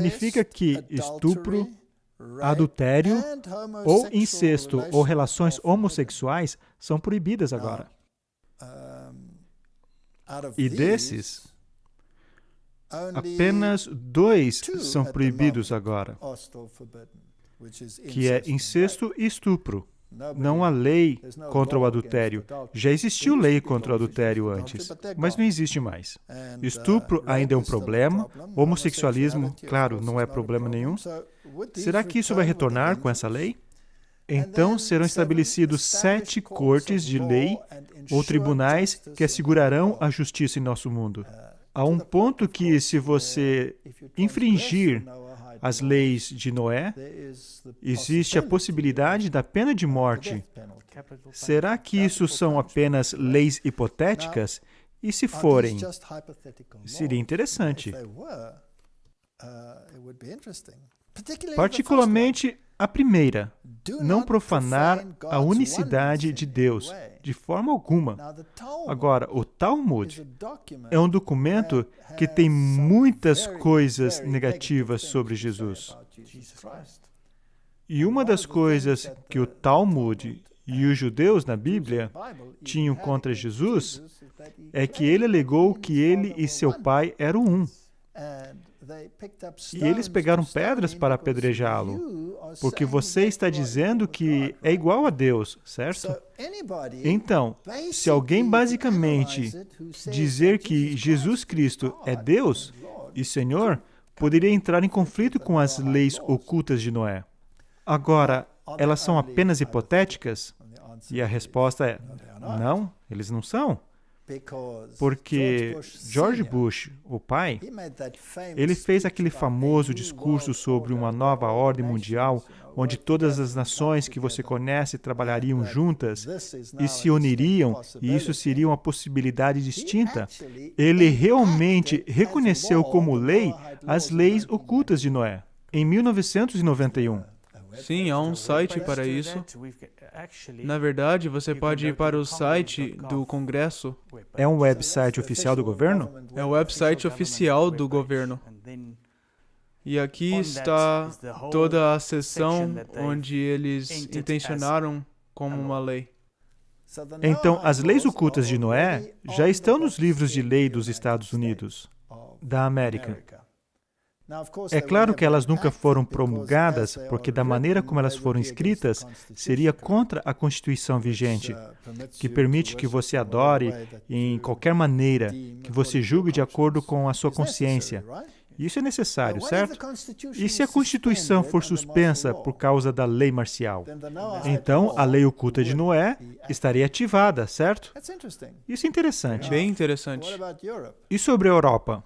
significa que estupro, adultério ou incesto ou relações homossexuais são proibidas agora. E desses, apenas 2 são proibidos agora, que é incesto e estupro. Não há lei contra o adultério. Já existiu lei contra o adultério antes, mas não existe mais. Estupro ainda é um problema. Homossexualismo, claro, não é problema nenhum. Será que isso vai retornar com essa lei? Então serão estabelecidos 7 cortes de lei ou tribunais que assegurarão a justiça em nosso mundo. Há um ponto que, se você infringir as leis de Noé, existe a possibilidade da pena de morte. Será que isso são apenas leis hipotéticas? E se forem, seria interessante. Particularmente a primeira, não profanar a unicidade de Deus, de forma alguma. Agora, o Talmud é um documento que tem muitas coisas negativas sobre Jesus. E uma das coisas que o Talmud e os judeus na Bíblia tinham contra Jesus é que ele alegou que ele e seu pai eram um. E eles pegaram pedras para apedrejá-lo, porque você está dizendo que é igual a Deus, certo? Então, se alguém basicamente dizer que Jesus Cristo é Deus e Senhor, poderia entrar em conflito com as leis ocultas de Noé. Agora, elas são apenas hipotéticas? E a resposta é: não, eles não são. Porque George Bush, o pai, ele fez aquele famoso discurso sobre uma nova ordem mundial, onde todas as nações que você conhece trabalhariam juntas e se uniriam, e isso seria uma possibilidade distinta. Ele realmente reconheceu como lei as leis ocultas de Noé, em 1991. Sim, há um site para isso. Na verdade, você pode ir para o site do Congresso. É um website oficial do governo? É o website oficial do governo. E aqui está toda a seção onde eles intencionaram como uma lei. Então, as leis ocultas de Noé já estão nos livros de lei dos Estados Unidos, da América. É claro que elas nunca foram promulgadas, porque da maneira como elas foram escritas, seria contra a Constituição vigente, que permite que você adore em qualquer maneira, que você julgue de acordo com a sua consciência. Isso é necessário, certo? E se a Constituição for suspensa por causa da lei marcial? Então, a lei oculta de Noé estaria ativada, certo? Isso é interessante. Bem interessante. E sobre a Europa?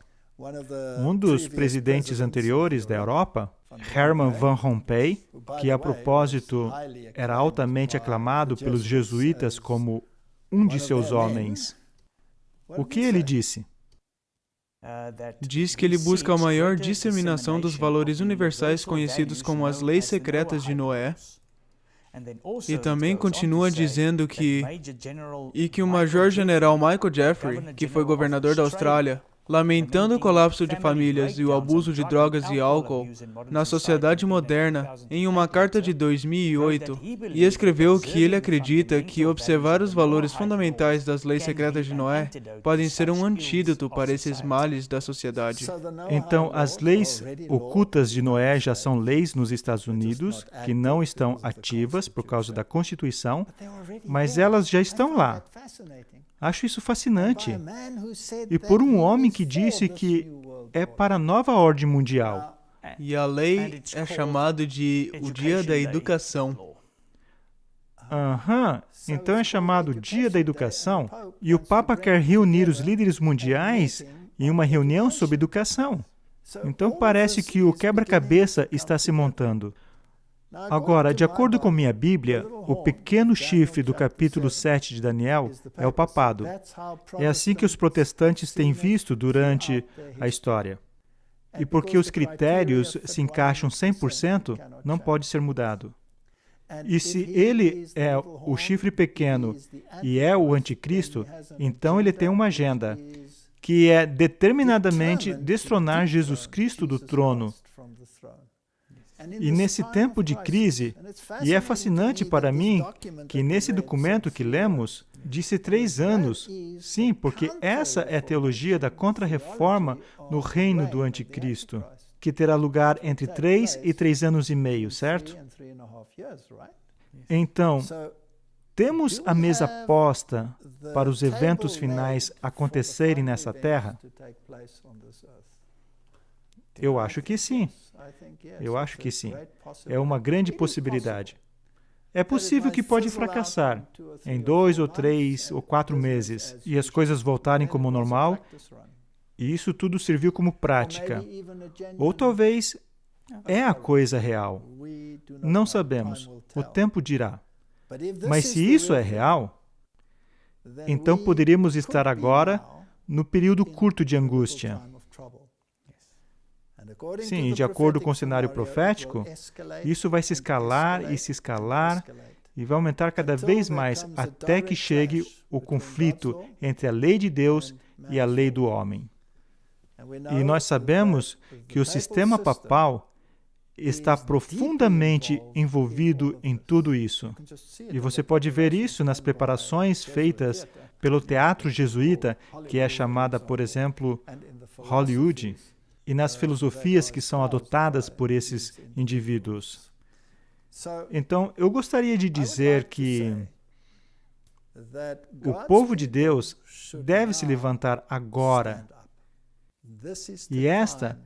Um dos presidentes anteriores da Europa, Herman Van Rompuy, que a propósito era altamente aclamado pelos jesuítas como um de seus homens, o que ele disse? Diz que ele busca a maior disseminação dos valores universais conhecidos como as leis secretas de Noé, e também continua dizendo que o Major-General Michael Jeffrey, que foi governador da Austrália, lamentando o colapso de famílias e o abuso de drogas e álcool na sociedade moderna, em uma carta de 2008, e escreveu que ele acredita que observar os valores fundamentais das leis secretas de Noé podem ser um antídoto para esses males da sociedade. Então, as leis ocultas de Noé já são leis nos Estados Unidos, que não estão ativas por causa da Constituição, mas elas já estão lá. Acho isso fascinante. E por um homem que disse que é para a nova ordem mundial. E a lei é chamada de o Dia da Educação. Então é chamado Dia da Educação. E o Papa quer reunir os líderes mundiais em uma reunião sobre educação. Então parece que o quebra-cabeça está se montando. Agora, de acordo com minha Bíblia, o pequeno chifre do capítulo 7 de Daniel é o papado. É assim que os protestantes têm visto durante a história. E porque os critérios se encaixam 100%, não pode ser mudado. E se ele é o chifre pequeno e é o anticristo, então ele tem uma agenda, que é determinadamente destronar Jesus Cristo do trono E nesse tempo de crise, e é fascinante para mim que nesse documento que lemos, disse 3 anos. Sim, porque essa é a teologia da contra-reforma no reino do anticristo, que terá lugar entre 3 e 3 anos e meio, certo? Então, temos a mesa posta para os eventos finais acontecerem nessa terra? Eu acho que sim. Eu acho que sim. É uma grande possibilidade. É possível que pode fracassar em 2 ou 3 ou 4 meses e as coisas voltarem como normal, e isso tudo serviu como prática. Ou talvez é a coisa real. Não sabemos. O tempo dirá. Mas se isso é real, então poderíamos estar agora no período curto de angústia. Sim, e de acordo com o cenário profético, isso vai se escalar e vai aumentar cada vez mais até que chegue o conflito entre a lei de Deus e a lei do homem. E nós sabemos que o sistema papal está profundamente envolvido em tudo isso. E você pode ver isso nas preparações feitas pelo teatro jesuíta, que é chamada, por exemplo, Hollywood, e nas filosofias que são adotadas por esses indivíduos. Então, eu gostaria de dizer que o povo de Deus deve se levantar agora. E esta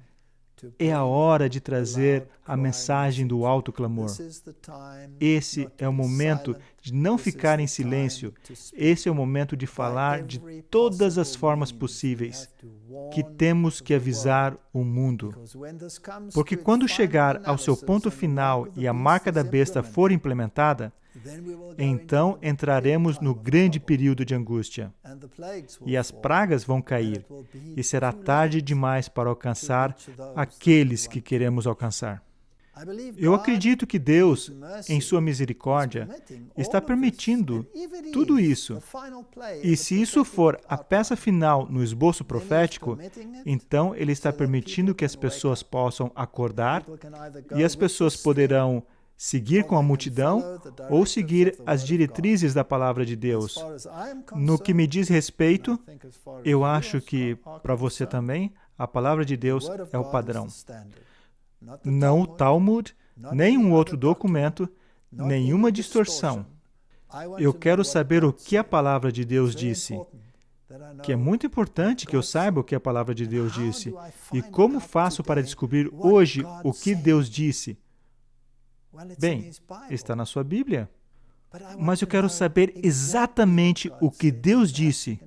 é a hora de trazer a mensagem do alto clamor. Esse é o momento de não ficar em silêncio. Esse é o momento de falar de todas as formas possíveis que temos que avisar o mundo. Porque quando chegar ao seu ponto final e a marca da besta for implementada, então entraremos no grande período de angústia. E as pragas vão cair, e será tarde demais para alcançar aqueles que queremos alcançar. Eu acredito que Deus, em sua misericórdia, está permitindo tudo isso. E se isso for a peça final no esboço profético, então Ele está permitindo que as pessoas possam acordar, e as pessoas poderão seguir com a multidão ou seguir as diretrizes da palavra de Deus. No que me diz respeito, eu acho que, para você também, a palavra de Deus é o padrão. Não o Talmud, nem um outro documento, nenhuma distorção. Eu quero saber o que a palavra de Deus disse. Que é muito importante que eu saiba o que a palavra de Deus disse. E como faço para descobrir hoje o que Deus disse? Bem, está na sua Bíblia. Mas eu quero saber exatamente o que Deus disse.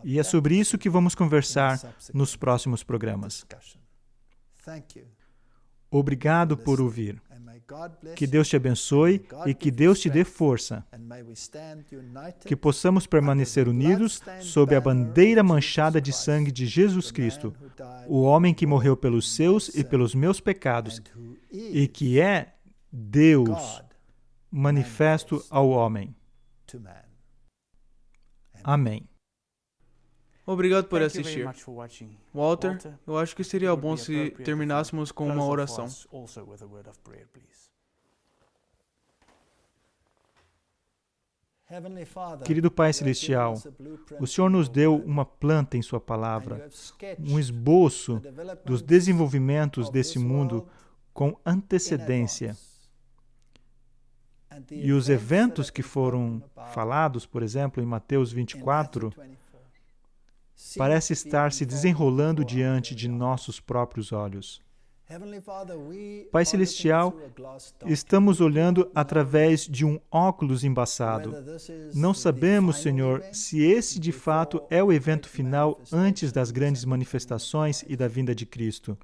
E é sobre isso que vamos conversar nos próximos programas. Obrigado por ouvir. Que Deus te abençoe e que Deus te dê força. Que possamos permanecer unidos sob a bandeira manchada de sangue de Jesus Cristo, o homem que morreu pelos seus e pelos meus pecados, e que é Deus manifesto ao homem. Amém. Obrigado por assistir. Walter, eu acho que seria bom se terminássemos com uma oração. Querido Pai Celestial, o Senhor nos deu uma planta em Sua palavra, um esboço dos desenvolvimentos desse mundo com antecedência. E os eventos que foram falados, por exemplo, em Mateus 24, parece estar se desenrolando diante de nossos próprios olhos. Pai Celestial, estamos olhando através de um óculos embaçado. Não sabemos, Senhor, se esse de fato é o evento final antes das grandes manifestações e da vinda de Cristo,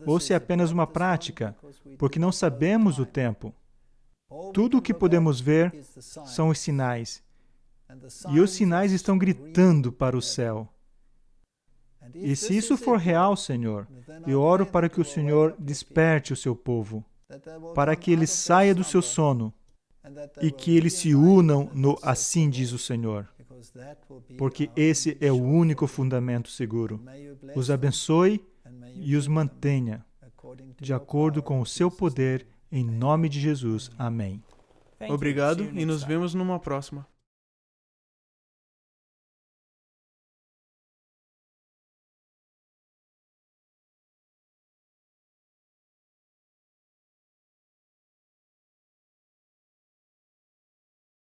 ou se é apenas uma prática, porque não sabemos o tempo. Tudo o que podemos ver são os sinais, e os sinais estão gritando para o céu. E se isso for real, Senhor, eu oro para que o Senhor desperte o seu povo, para que ele saia do seu sono e que eles se unam no assim diz o Senhor, porque esse é o único fundamento seguro. Os abençoe e os mantenha, de acordo com o seu poder, em nome de Jesus. Amém. Obrigado e nos vemos numa próxima.